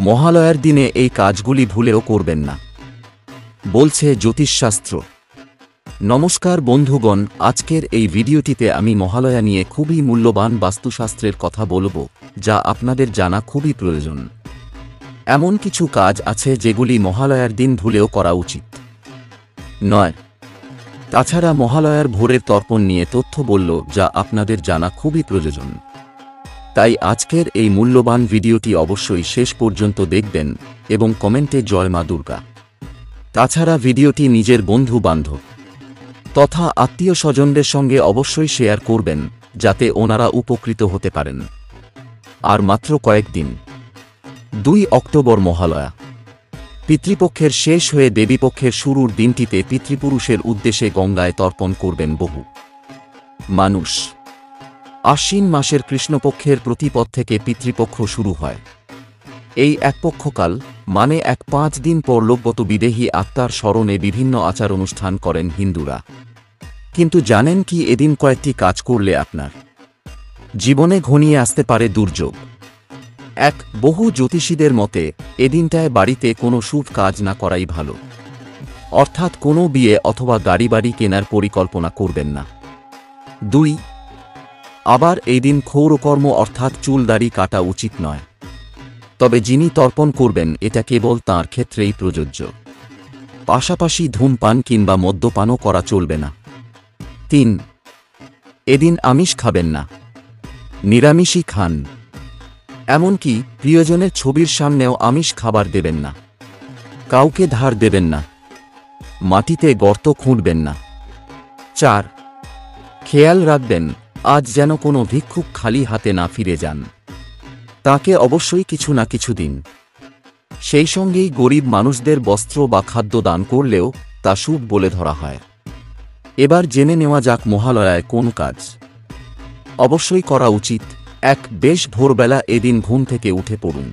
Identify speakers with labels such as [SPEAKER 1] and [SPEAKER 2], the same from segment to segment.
[SPEAKER 1] মহালয়ার দিনে এই কাজগুলি ভুলেও করবেন না, বলছে জ্যোতিষশাস্ত্র। নমস্কার বন্ধুগণ, আজকের এই ভিডিওটিতে আমি মহালয়া নিয়ে খুবই মূল্যবান বাস্তুশাস্ত্রের কথা বলবো, যা আপনাদের জানা খুবই প্রয়োজন। এমন কিছু কাজ আছে যেগুলি মহালয়ার দিন ভুলেও করা উচিত নয়। তাছাড়া মহালয়ার ভোরের তর্পণ নিয়ে তথ্য বলল, যা আপনাদের জানা খুবই প্রয়োজন। তাই আজকের এই মূল্যবান ভিডিওটি অবশ্যই শেষ পর্যন্ত দেখবেন এবং কমেন্টে জয় মা দুর্গা। তাছাড়া ভিডিওটি নিজের বন্ধু বান্ধব তথা আত্মীয় স্বজনদের সঙ্গে অবশ্যই শেয়ার করবেন, যাতে ওনারা উপকৃত হতে পারেন। আর মাত্র কয়েকদিন, 2 অক্টোবর মহালয়া। পিতৃপক্ষের শেষ হয়ে দেবীপক্ষের শুরুর দিনটিতে পিতৃপুরুষের উদ্দেশ্যে গঙ্গায় তর্পণ করবেন বহু মানুষ। আশ্বিন মাসের কৃষ্ণপক্ষের প্রতিপদ থেকে পিতৃপক্ষ শুরু হয়। এই একপক্ষকাল মানে 5 দিন পর লোকগত বিদেহী আত্মার স্মরণে বিভিন্ন আচার অনুষ্ঠান করেন হিন্দুরা। কিন্তু জানেন কি, এদিন কয়েকটি কাজ করলে আপনার জীবনে ঘনিয়ে আসতে পারে দুর্যোগ। বহু জ্যোতিষীদের মতে এদিনটায় বাড়িতে কোনো শুভ কাজ না করাই ভালো, অর্থাৎ কোনো বিয়ে অথবা গাড়ি বাড়ি কেনার পরিকল্পনা করবেন না। 2 আবার এই দিন ক্ষৌরকর্ম অর্থাৎ চুল দাড়ি কাটা উচিত নয়, তবে যিনি তর্পণ করবেন এটা কেবল তাঁর ক্ষেত্রেই প্রযোজ্য। পাশাপাশি ধূমপান কিংবা মদ্যপানও করা চলবে না। 3 এদিন আমিষ খাবেন না, নিরামিষই খান। এমনকি প্রিয়জনের ছবির সামনেও আমিষ খাবার দেবেন না। কাউকে ধার দেবেন না, মাটিতে গর্ত খুঁড়বেন না। 4 খেয়াল রাখবেন, আজ যেন কোনো ভিক্ষুক খালি হাতে না ফিরে যান। তাকে অবশ্যই কিছু না কিছু দিন। সেই সঙ্গেই গরিব মানুষদের বস্ত্র বা খাদ্য দান করলেও তা শুভ বলে ধরা হয়। এবার জেনে নেওয়া যাক মহালয়ায় কোন কাজ অবশ্যই করা উচিত। 1 বেশ ভোরবেলা এদিন ঘুম থেকে উঠে পড়ুন।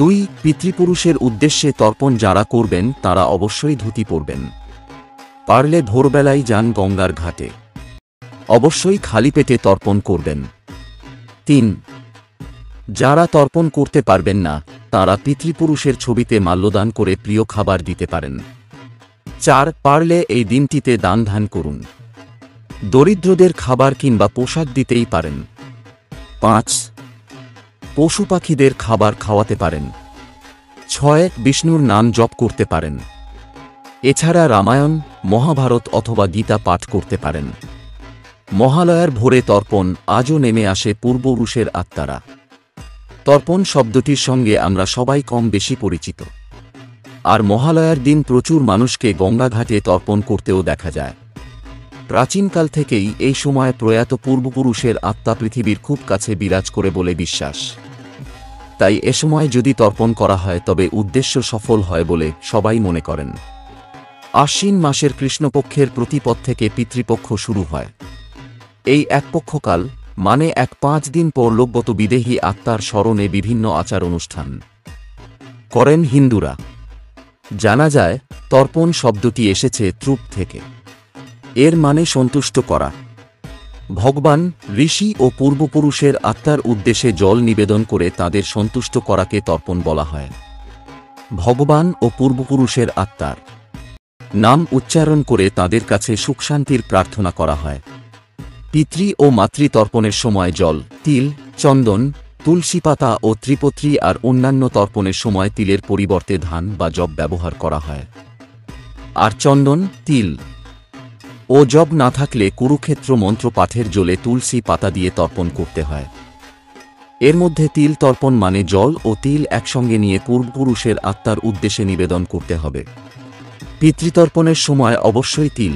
[SPEAKER 1] 2 পিতৃপুরুষের উদ্দেশ্যে তর্পণ যারা করবেন তারা অবশ্যই ধুতি পরবেন। পারলে ভোরবেলায় যান গঙ্গার ঘাটে, অবশ্যই খালি পেটে তর্পণ করবেন। 3 যারা তর্পণ করতে পারবেন না তারা পিতৃপুরুষের ছবিতে মাল্যদান করে প্রিয় খাবার দিতে পারেন। 4 পারলে এই দিনটিতে দান ধ্যান করুন। দরিদ্রদের খাবার কিংবা পোশাক দিতেই পারেন। 5 পশু পাখিদের খাবার খাওয়াতে পারেন। 6 বিষ্ণুর নাম জপ করতে পারেন। এছাড়া রামায়ণ, মহাভারত অথবা গীতা পাঠ করতে পারেন। মহালয়ার ভোরে তর্পণ আজও নেমে আসে পূর্বপুরুষের আত্মারা। তর্পণ শব্দটির সঙ্গে আমরা সবাই কম বেশি পরিচিত। আর মহালয়ার দিন প্রচুর মানুষকে গঙ্গাঘাটে তর্পণ করতেও দেখা যায়। প্রাচীনকাল থেকেই এই সময় প্রয়াত পূর্বপুরুষের আত্মা পৃথিবীর খুব কাছে বিরাজ করে বলে বিশ্বাস। তাই এ সময় যদি তর্পণ করা হয় তবে উদ্দেশ্য সফল হয় বলে সবাই মনে করেন। আশ্বিন মাসের কৃষ্ণপক্ষের প্রতিপদ থেকে পিতৃপক্ষ শুরু হয়। এই একপক্ষকাল মানে 5 দিন পর লোকগত বিদেহী আত্মার স্মরণে বিভিন্ন আচার অনুষ্ঠান করেন হিন্দুরা। জানা যায় তর্পণ শব্দটি এসেছে ত্রুপ থেকে। এর মানে সন্তুষ্ট করা। ভগবান, ঋষি ও পূর্বপুরুষের আত্মার উদ্দেশ্যে জল নিবেদন করে তাদের সন্তুষ্ট করাকে তর্পণ বলা হয়। ভগবান ও পূর্বপুরুষের আত্মার নাম উচ্চারণ করে তাদের কাছে সুখ শান্তির প্রার্থনা করা হয়। পিতৃ ও মাতৃ তর্পণের সময় জল, তিল, চন্দন, তুলসী পাতা ও ত্রিপত্রী আর অন্যান্য তর্পণের সময় তিলের পরিবর্তে ধান বা যব ব্যবহার করা হয়। আর চন্দন, তিল ও যব না থাকলে কুরুক্ষেত্র মন্ত্র পাঠের জলে তুলসী পাতা দিয়ে তর্পণ করতে হয়। এর মধ্যে তিল তর্পণ মানে জল ও তিল একসঙ্গে নিয়ে পূর্বপুরুষের আত্মার উদ্দেশ্যে নিবেদন করতে হবে। পিতৃতর্পণের সময় অবশ্যই তিল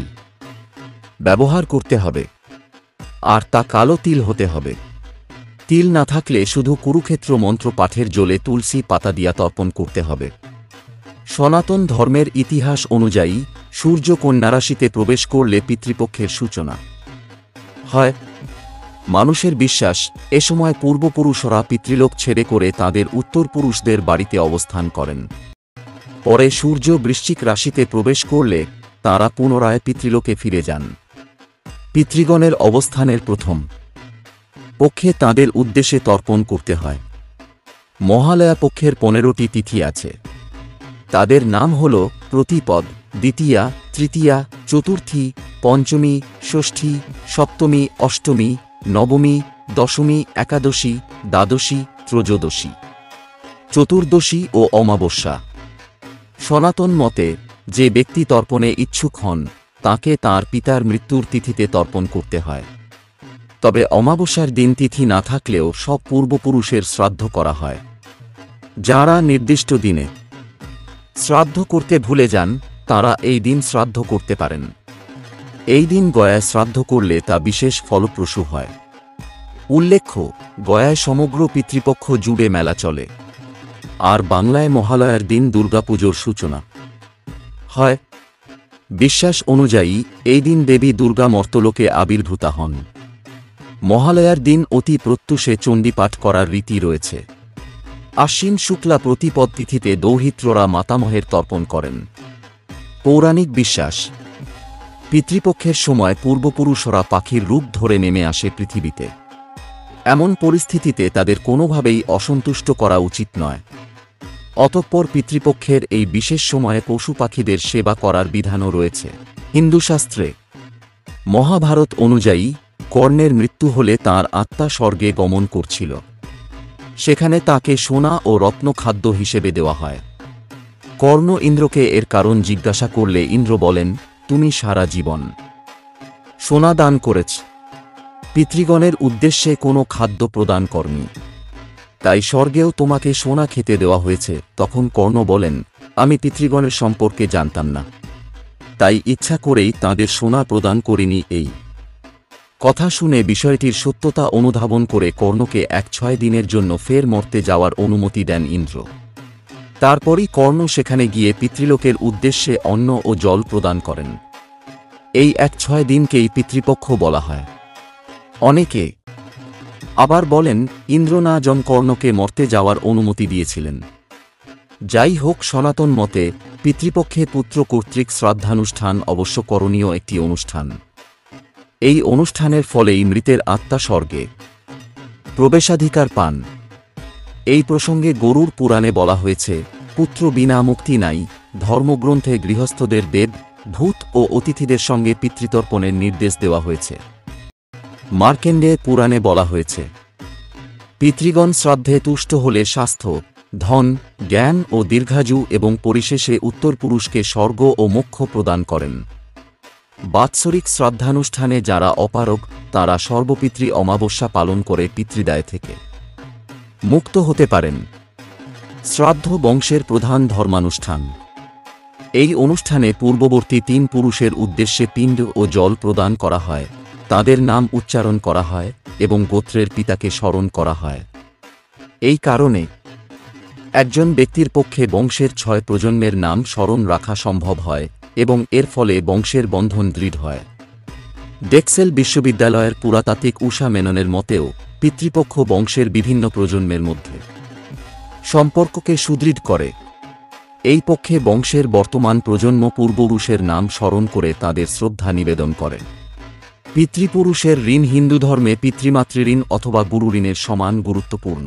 [SPEAKER 1] ব্যবহার করতে হবে, আর তা কালো তিল হতে হবে। তিল না থাকলে শুধু কুরুক্ষেত্র মন্ত্র পাঠের জলে তুলসী পাতা দিয়া তর্পণ করতে হবে। সনাতন ধর্মের ইতিহাস অনুযায়ী সূর্য কন্যা রাশিতে প্রবেশ করলে পিতৃপক্ষের সূচনা হয়। মানুষের বিশ্বাস এ সময় পূর্বপুরুষরা পিতৃলোক ছেড়ে করে তাদের উত্তরপুরুষদের বাড়িতে অবস্থান করেন। পরে সূর্য বৃশ্চিক রাশিতে প্রবেশ করলে তাঁরা পুনরায় পিতৃলোকে ফিরে যান। পিতৃগণের অবস্থানের প্রথম পক্ষে তাঁদের উদ্দেশ্যে তর্পণ করতে হয়। মহালয়া পক্ষের 15টি তিথি আছে। তাদের নাম হল প্রতিপদ, দ্বিতীয়া, তৃতীয়া, চতুর্থী, পঞ্চমী, ষষ্ঠী, সপ্তমী, অষ্টমী, নবমী, দশমী, একাদশী, দ্বাদশী, ত্রয়োদশী, চতুর্দশী ও অমাবস্যা। সনাতন মতে যে ব্যক্তি তর্পণে ইচ্ছুক হন তাকে তাঁর পিতার মৃত্যুর তিথিতে তর্পণ করতে হয়। তবে অমাবস্যার দিন তিথি না থাকলেও সব পূর্বপুরুষের শ্রাদ্ধ করা হয়। যাঁরা নির্দিষ্ট দিনে শ্রাদ্ধ করতে ভুলে যান তাঁরা এই দিন শ্রাদ্ধ করতে পারেন। এই দিন গয়ায় শ্রাদ্ধ করলে তা বিশেষ ফলপ্রসূ হয়। উল্লেখ্য, গয়ায় সমগ্র পিতৃপক্ষ জুড়ে মেলা চলে, আর বাংলায় মহালয়ার দিন দুর্গাপুজোর সূচনা হয়। বিশ্বাস অনুযায়ী এই দিন দেবী দুর্গা মর্তলোকে আবির্ভূতা হন। মহালয়ার দিন অতি প্রত্যুষে চণ্ডীপাঠ করার রীতি রয়েছে। আশ্বিন শুক্লা প্রতিপদ তিথিতে দৌহিত্ররা মাতামহের তর্পণ করেন। পৌরাণিক বিশ্বাস, পিতৃপক্ষের সময় পূর্বপুরুষরা পাখির রূপ ধরে নেমে আসে পৃথিবীতে। এমন পরিস্থিতিতে তাদের কোনোভাবেই অসন্তুষ্ট করা উচিত নয়। অতঃপর পিতৃপক্ষের এই বিশেষ সময়ে পশু পাখিদের সেবা করার বিধানও রয়েছে। হিন্দু শাস্ত্রে মহাভারত অনুযায়ী কর্ণের মৃত্যু হলে তাঁর আত্মা স্বর্গে গমন করছিল। সেখানে তাকে সোনা ও রত্ন খাদ্য হিসেবে দেওয়া হয়। কর্ণ ইন্দ্রকে এর কারণ জিজ্ঞাসা করলে ইন্দ্র বলেন, তুমি সারা জীবন সোনা দান করেছ, পিতৃগণের উদ্দেশ্যে কোনো খাদ্য প্রদান করনি, তাই স্বর্গেও তোমাকে সোনা খেতে দেওয়া হয়েছে। তখন কর্ণ বলেন, আমি পিতৃগণের সম্পর্কে জানতাম না, তাই ইচ্ছা করেই তাঁদের সোনা প্রদান করিনি। এই কথা শুনে বিষয়টির সত্যতা অনুধাবন করে কর্ণকে 106 দিনের জন্য ফের মর্তে যাওয়ার অনুমতি দেন ইন্দ্র। তারপরই কর্ণ সেখানে গিয়ে পিতৃলোকের উদ্দেশ্যে অন্ন ও জল প্রদান করেন। এই 106 দিনকেই পিতৃপক্ষ বলা হয়। অনেকে আবার বলেন ইন্দ্র না জন কর্ণকে মর্তে যাওয়ার অনুমতি দিয়েছিলেন। যাই হোক, সনাতন মতে পিতৃপক্ষে পুত্র কর্তৃক শ্রাদ্ধানুষ্ঠান অবশ্য করণীয় একটি অনুষ্ঠান। এই অনুষ্ঠানের ফলেই মৃতের আত্মা স্বর্গে প্রবেশাধিকার পান। এই প্রসঙ্গে গরুড় পুরাণে বলা হয়েছে, পুত্র বিনা মুক্তি নাই। ধর্মগ্রন্থে গৃহস্থদের দেব, ভূত ও অতিথিদের সঙ্গে পিতৃতর্পণের নির্দেশ দেওয়া হয়েছে। মার্কেন্ডেয় পুরাণে বলা হয়েছে, পিতৃগণ শ্রাদ্ধে তুষ্ট হলে স্বাস্থ্য, ধন, জ্ঞান ও দীর্ঘায়ু এবং পরিশেষে উত্তরপুরুষকে স্বর্গ ও মোক্ষ প্রদান করেন। বাৎসরিক শ্রাদ্ধানুষ্ঠানে যারা অপারগ তারা সর্বপিতৃ অমাবস্যা পালন করে পিতৃদায় থেকে মুক্ত হতে পারেন। শ্রাদ্ধ বংশের প্রধান ধর্মানুষ্ঠান। এই অনুষ্ঠানে পূর্ববর্তী 3 পুরুষের উদ্দেশ্যে পিণ্ড ও জল প্রদান করা হয়, তাদের নাম উচ্চারণ করা হয় এবং গোত্রের পিতাকে স্মরণ করা হয়। এই কারণে একজন ব্যক্তির পক্ষে বংশের 6 প্রজন্মের নাম স্মরণ রাখা সম্ভব হয় এবং এর ফলে বংশের বন্ধন দৃঢ় হয়। ডেক্সেল বিশ্ববিদ্যালয়ের পুরাতাত্ত্বিক উষা মেননের মতেও পিতৃপক্ষ বংশের বিভিন্ন প্রজন্মের মধ্যে সম্পর্ককে সুদৃঢ় করে। এই পক্ষে বংশের বর্তমান প্রজন্ম পূর্বপুরুষের নাম স্মরণ করে তাদের শ্রদ্ধা নিবেদন করে। পিতৃপুরুষের ঋণ হিন্দু ধর্মে পিতৃমাতৃঋণ অথবা গুরু ঋণের সমান গুরুত্বপূর্ণ।